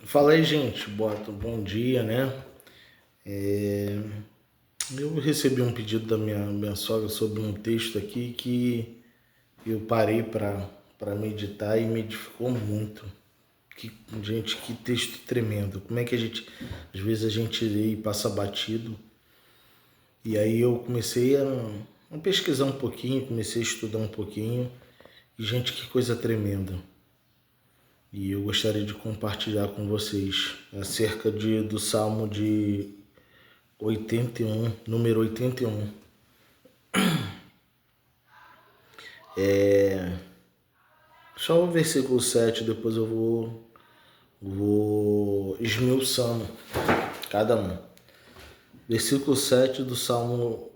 Fala aí, gente. Bom dia, né? É, Eu recebi um pedido da minha sogra sobre um texto aqui que eu parei para meditar e me edificou muito. Gente, que texto tremendo. Como é que às vezes a gente lê e passa batido. E aí eu comecei a pesquisar um pouquinho, comecei a estudar um pouquinho. E, gente, que coisa tremenda. E eu gostaria de compartilhar com vocês acerca do Salmo de 81, número 81. Só o versículo 7, depois eu vou esmiuçando cada um. Versículo 7 do Salmo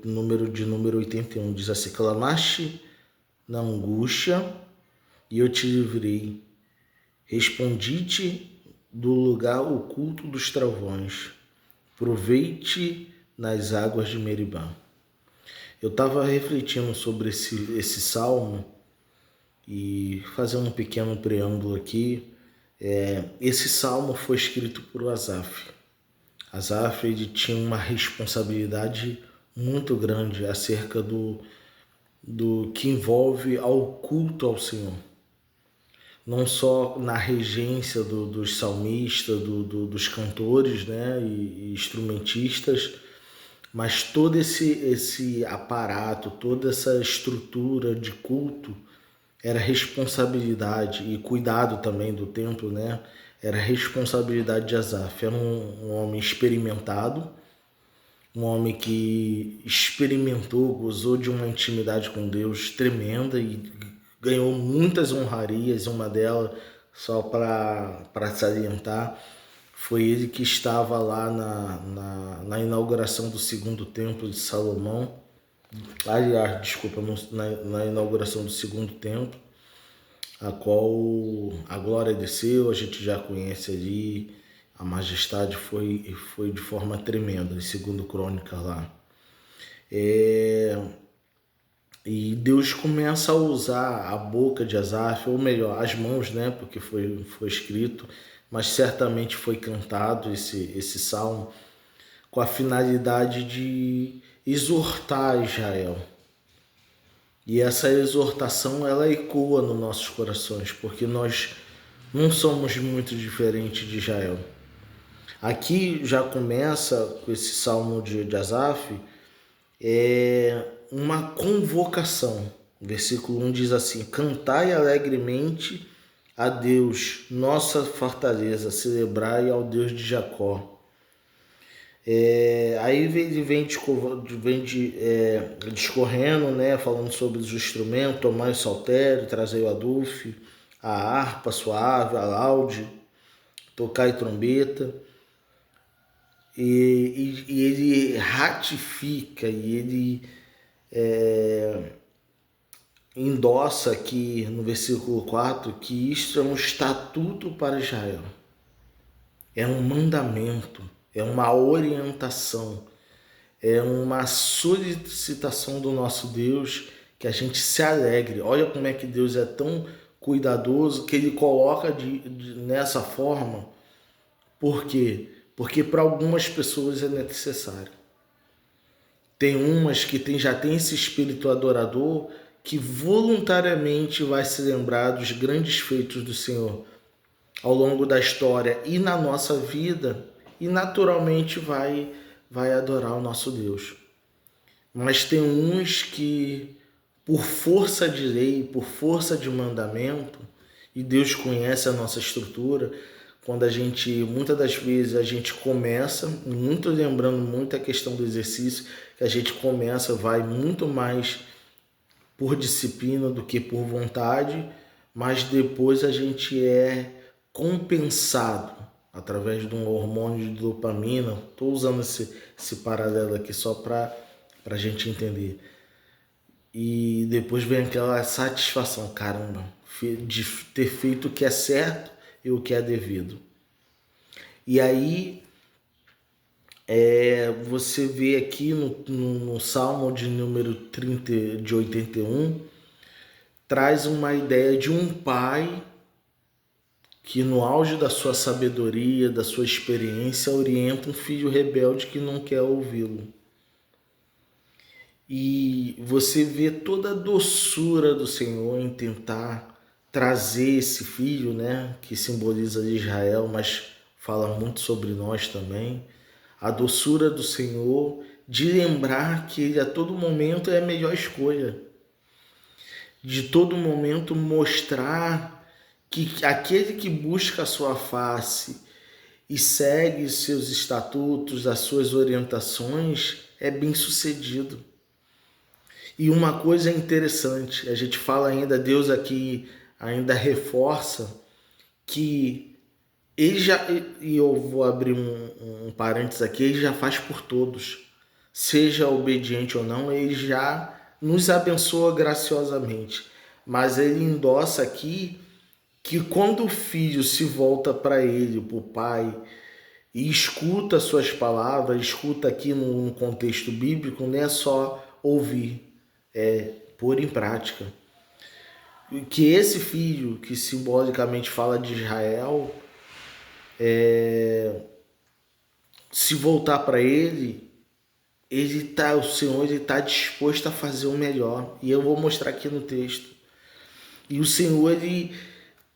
número 81 diz assim: Clamaste na angústia e eu te livrei. Respondi-te do lugar oculto dos travões. Provei-te nas águas de Meribá. Eu estava refletindo sobre esse salmo e fazendo um pequeno preâmbulo aqui. Esse salmo foi escrito por Asaf. Asaf, ele tinha uma responsabilidade muito grande acerca do que envolve ao culto ao Senhor. Não só na regência dos salmistas, dos cantores, né, e instrumentistas, mas todo esse aparato, toda essa estrutura de culto era responsabilidade, e cuidado também do templo, né? Era responsabilidade de Asaf. Era um homem experimentado, um homem que experimentou, gozou de uma intimidade com Deus tremenda e ganhou muitas honrarias. Uma delas, só para salientar, foi ele que estava lá na inauguração do segundo templo de Salomão. Aliás, desculpa, na inauguração do segundo templo, a qual a glória desceu, a gente já conhece ali, a majestade foi de forma tremenda, em segundo Crônica lá. E Deus começa a usar a boca de Asaf, ou melhor, as mãos, né, porque foi escrito, mas certamente foi cantado esse salmo, com a finalidade de exortar Israel. E essa exortação, ela ecoa nos nossos corações, porque nós não somos muito diferentes de Israel. Aqui já começa com esse salmo de Asaf, uma convocação. O versículo 1 diz assim: Cantai alegremente a Deus, nossa fortaleza, celebrai ao Deus de Jacó. Aí ele vem discorrendo, né, falando sobre os instrumentos: tomai o saltério, trazei o adufe, a harpa suave, a laude, tocai trombeta. E ele ratifica e ele endossa aqui no versículo 4 que isto é um estatuto para Israel, é um mandamento, é uma orientação, é uma solicitação do nosso Deus, que a gente se alegre. Olha como é que Deus é tão cuidadoso, que ele coloca nessa forma. Por quê? Porque para algumas pessoas é necessário. Tem umas que já tem esse espírito adorador, que voluntariamente vai se lembrar dos grandes feitos do Senhor ao longo da história e na nossa vida, e naturalmente vai adorar o nosso Deus. Mas tem uns que, por força de lei, por força de mandamento, e Deus conhece a nossa estrutura, quando muitas das vezes a gente começa, muito lembrando muito a questão do exercício, que a gente começa, vai muito mais por disciplina do que por vontade, mas depois a gente é compensado através de um hormônio de dopamina. Estou usando esse paralelo aqui só para a gente entender. E depois vem aquela satisfação, caramba, de ter feito o que é certo e o que é devido. E aí você vê aqui no Salmo de número 30, de 81, traz uma ideia de um pai que no auge da sua sabedoria, da sua experiência, orienta um filho rebelde que não quer ouvi-lo. E você vê toda a doçura do Senhor em tentar trazer esse filho, né, que simboliza Israel, mas fala muito sobre nós também. A doçura do Senhor de lembrar que Ele a todo momento é a melhor escolha. De todo momento mostrar que aquele que busca a sua face e segue os seus estatutos, as suas orientações, é bem-sucedido. E uma coisa interessante, a gente fala ainda, Deus aqui ainda reforça que ele já, e eu vou abrir um parênteses aqui, ele já faz por todos. Seja obediente ou não, ele já nos abençoa graciosamente. Mas ele endossa aqui que quando o filho se volta para ele, para o pai, e escuta suas palavras, escuta aqui no contexto bíblico, não é só ouvir, é pôr em prática. Que esse filho, que simbolicamente fala de Israel, se voltar para ele, o Senhor está disposto a fazer o melhor. E eu vou mostrar aqui no texto. E o Senhor, ele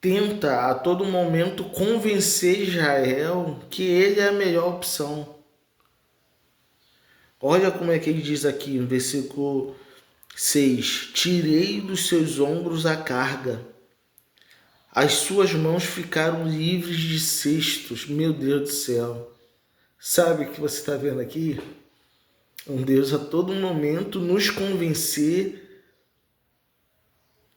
tenta a todo momento convencer Israel que ele é a melhor opção. Olha como é que ele diz aqui no versículo 6: tirei dos seus ombros a carga, as suas mãos ficaram livres de cestos. Meu Deus do céu. Sabe o que você está vendo aqui? Um Deus a todo momento nos convencer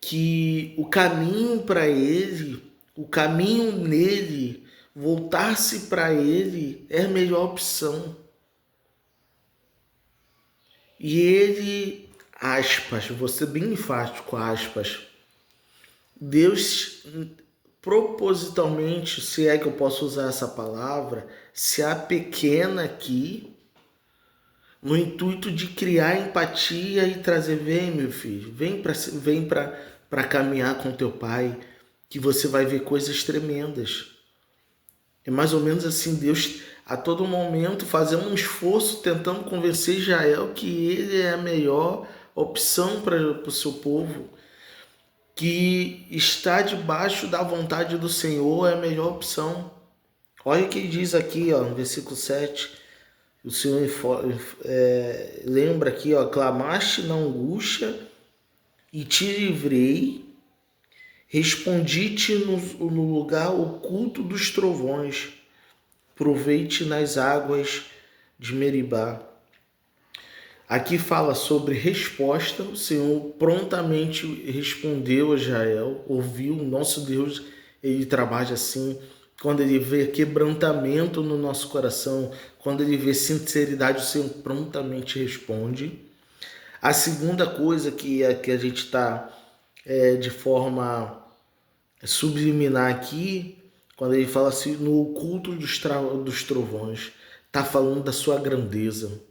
que o caminho para Ele, o caminho nele, voltar-se para Ele é a melhor opção. E Ele, aspas, vou ser bem enfático, aspas, Deus propositalmente, se é que eu posso usar essa palavra, se apequena aqui no intuito de criar empatia e trazer, vem meu filho, vem para caminhar com teu pai, que você vai ver coisas tremendas. É mais ou menos assim, Deus a todo momento fazendo um esforço tentando convencer Israel que ele é a melhor opção para o seu povo, que está debaixo da vontade do Senhor é a melhor opção. Olha o que ele diz aqui, ó, no versículo 7. O Senhor lembra aqui, ó, clamaste na angústia e te livrei, respondi-te no lugar oculto dos trovões, provei-te nas águas de Meribá. Aqui fala sobre resposta. O Senhor prontamente respondeu a Israel, ouviu. O nosso Deus, ele trabalha assim. Quando ele vê quebrantamento no nosso coração, quando ele vê sinceridade, o Senhor prontamente responde. A segunda coisa que a gente está de forma subliminar aqui, quando ele fala assim, no oculto dos trovões, está falando da sua grandeza.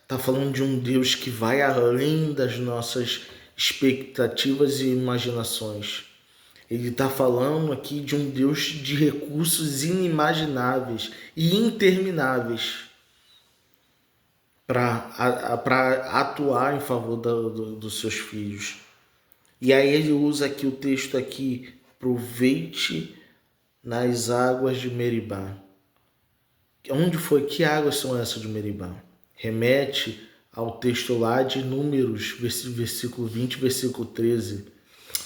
Está falando de um Deus que vai além das nossas expectativas e imaginações. Ele está falando aqui de um Deus de recursos inimagináveis e intermináveis para atuar em favor dos seus filhos. E aí ele usa aqui o texto aqui, provei-te nas águas de Meribá. Onde foi? Que águas são essas de Meribá? Remete ao texto lá de Números, versículo 20, versículo 13,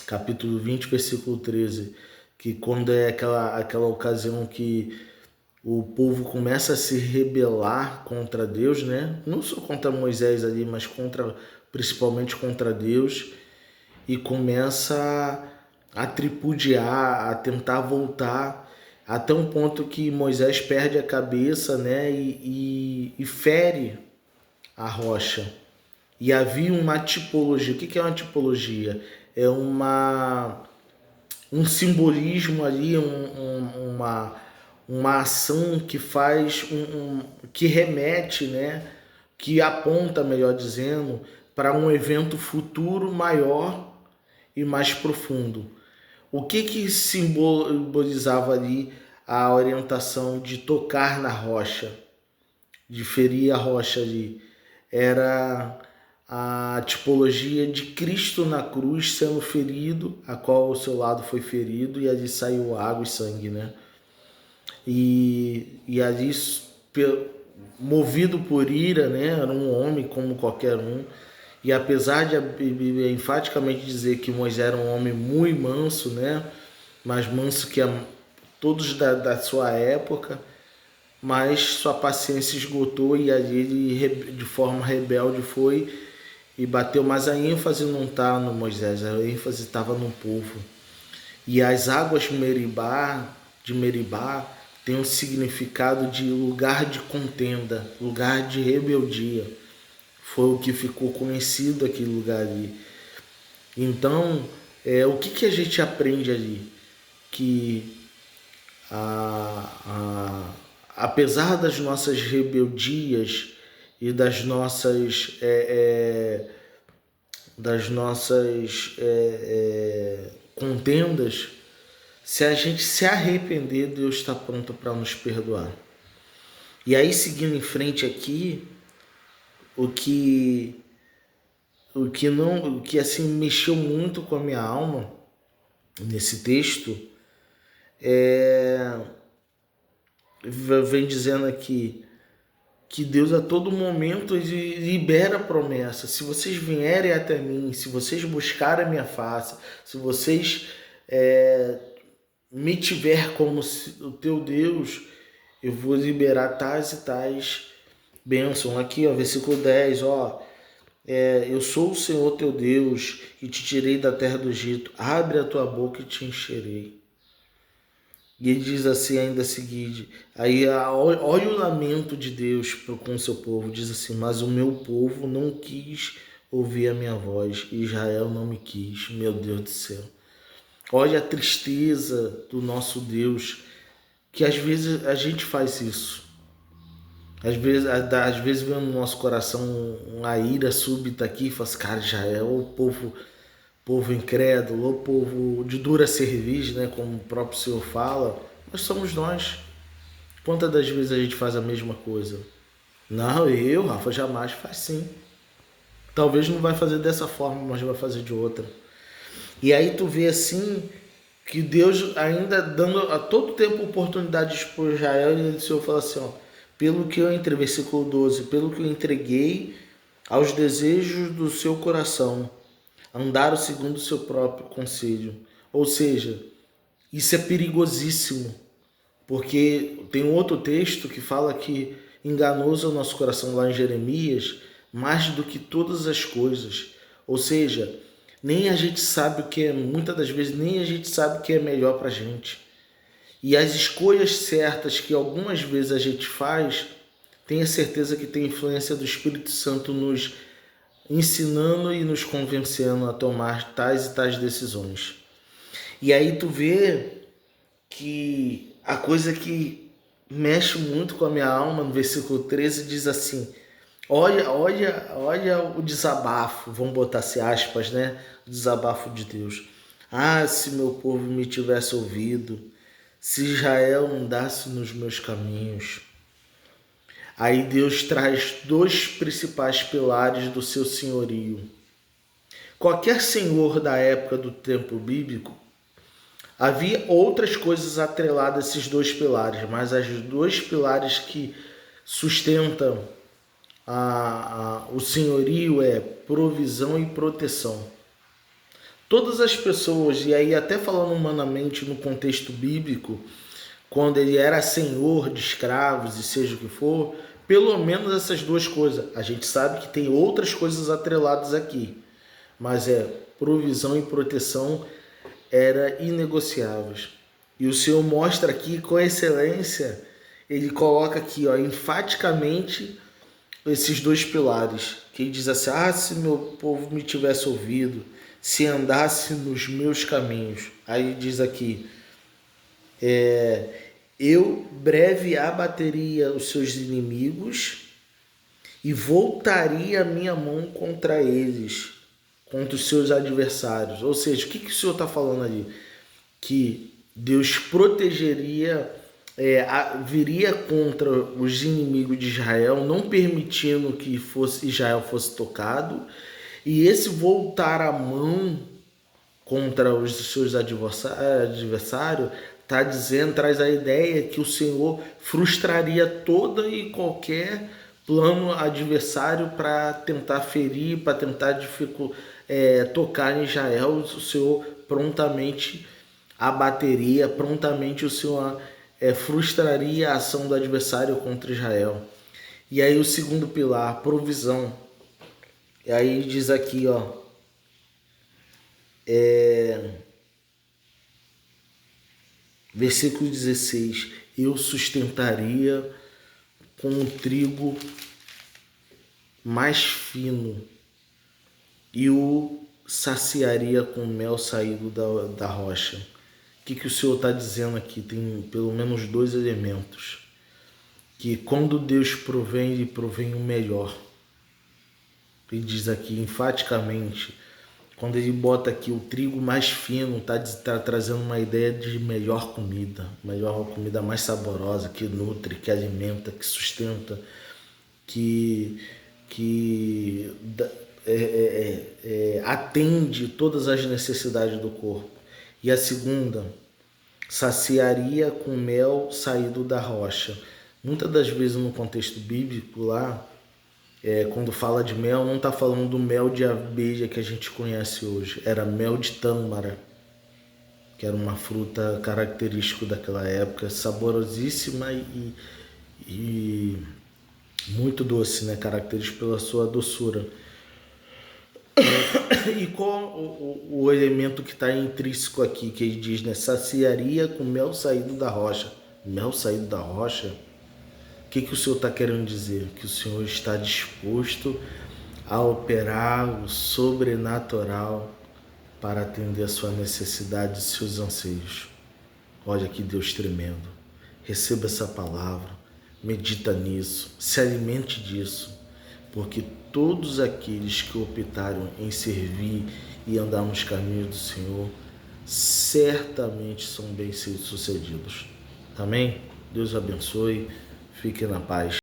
capítulo 20, versículo 13, que quando é aquela ocasião que o povo começa a se rebelar contra Deus, né? Não só contra Moisés ali, mas principalmente contra Deus, e começa a tripudiar, a tentar voltar, até um ponto que Moisés perde a cabeça, né, e fere a rocha. E havia uma tipologia. O que é uma tipologia? É um simbolismo ali, uma ação que faz, que remete, né, que aponta, melhor dizendo, para um evento futuro maior e mais profundo. O que simbolizava ali a orientação de tocar na rocha, de ferir a rocha ali? Era a tipologia de Cristo na cruz sendo ferido, a qual o seu lado foi ferido, e ali saiu água e sangue, né? E ali, movido por ira, né? Era um homem como qualquer um. E apesar de a Bíblia enfaticamente dizer que Moisés era um homem muito manso, né? Mais manso que todos da sua época, mas sua paciência esgotou e ali ele, de forma rebelde, foi e bateu. Mas a ênfase não está no Moisés, a ênfase estava no povo. E as águas de Meribá tem um significado de lugar de contenda, lugar de rebeldia. Foi o que ficou conhecido aquele lugar ali. Então, o que a gente aprende ali? Que apesar das nossas rebeldias e das nossas contendas, se a gente se arrepender, Deus está pronto para nos perdoar. E aí, seguindo em frente aqui, o que assim mexeu muito com a minha alma nesse texto vem dizendo aqui que Deus a todo momento libera promessa. Se vocês vierem até mim, se vocês buscarem a minha face, se vocês me tiver como o teu Deus, eu vou liberar tais e tais bênçãos. Aqui, ó, versículo 10, ó. Eu sou o Senhor teu Deus, e te tirei da terra do Egito. Abre a tua boca e te encherei. E ele diz assim ainda a seguinte, aí olha o lamento de Deus com o seu povo, diz assim, mas o meu povo não quis ouvir a minha voz, Israel não me quis, meu Deus do céu. Olha a tristeza do nosso Deus, que às vezes a gente faz isso. Às vezes vem no nosso coração uma ira súbita aqui e fala assim, cara, Israel, o povo incrédulo, o povo de dura cerviz, né, como o próprio Senhor fala, mas somos nós. Quantas das vezes a gente faz a mesma coisa? Não, Rafa, jamais faz sim. Talvez não vai fazer dessa forma, mas vai fazer de outra. E aí tu vê assim que Deus ainda dando a todo tempo oportunidades para Israel, e o Senhor fala assim, ó, pelo que eu entreguei, versículo 12, pelo que eu entreguei aos desejos do seu coração, andaram segundo o seu próprio conselho. Ou seja, isso é perigosíssimo, porque tem um outro texto que fala que enganoso é o nosso coração lá em Jeremias, mais do que todas as coisas. Ou seja, nem a gente sabe o que é, muitas das vezes, nem a gente sabe o que é melhor para a gente. E as escolhas certas que algumas vezes a gente faz, tenha certeza que tem influência do Espírito Santo nos ensinando e nos convencendo a tomar tais e tais decisões. E aí tu vê que a coisa que mexe muito com a minha alma, no versículo 13, diz assim, olha o desabafo, vamos botar-se aspas, né? O desabafo de Deus. Ah, se meu povo me tivesse ouvido, se Israel andasse nos meus caminhos. Aí Deus traz dois principais pilares do seu senhorio. Qualquer senhor da época do tempo bíblico, havia outras coisas atreladas a esses dois pilares, mas os dois pilares que sustentam o senhorio é provisão e proteção. Todas as pessoas, e aí até falando humanamente no contexto bíblico, quando ele era senhor de escravos e seja o que for, pelo menos essas duas coisas. A gente sabe que tem outras coisas atreladas aqui, mas provisão e proteção eram inegociáveis. E o Senhor mostra aqui com excelência, ele coloca aqui, ó, enfaticamente esses dois pilares, que ele diz assim, se meu povo me tivesse ouvido, se andasse nos meus caminhos. Aí diz aqui, eu breve abateria os seus inimigos e voltaria a minha mão contra eles, contra os seus adversários. Ou seja, o que o Senhor está falando ali? que Deus protegeria, viria contra os inimigos de Israel, não permitindo que Israel fosse tocado, e esse voltar a mão contra os seus adversários, traz a ideia que o Senhor frustraria toda e qualquer plano adversário para tentar ferir, para tentar tocar em Israel. O Senhor prontamente abateria, prontamente o Senhor frustraria a ação do adversário contra Israel. E aí o segundo pilar, provisão. E aí diz aqui, ó, versículo 16: eu sustentaria com um trigo mais fino e o saciaria com mel saído da rocha. O que o Senhor está dizendo aqui? Tem pelo menos 2 elementos. Que quando Deus provém, Ele provém o melhor. Ele diz aqui enfaticamente, quando ele bota aqui o trigo mais fino, está trazendo uma ideia de melhor comida mais saborosa, que nutre, que alimenta, que sustenta, que atende todas as necessidades do corpo. E a segunda, saciaria com mel saído da rocha. Muitas das vezes no contexto bíblico lá, quando fala de mel, não está falando do mel de abelha que a gente conhece hoje. Era mel de tâmara, que era uma fruta característica daquela época, saborosíssima e muito doce, né? Característica pela sua doçura. E qual o elemento que está intrínseco aqui, que ele diz, né? Saciaria com mel saído da rocha. Mel saído da rocha? O que o Senhor está querendo dizer? Que o Senhor está disposto a operar o sobrenatural para atender a sua necessidade e seus anseios. Olha que Deus tremendo. Receba essa palavra, medita nisso, se alimente disso, porque todos aqueles que optaram em servir e andar nos caminhos do Senhor certamente são bem-sucedidos. Amém? Deus abençoe. Fique na paz.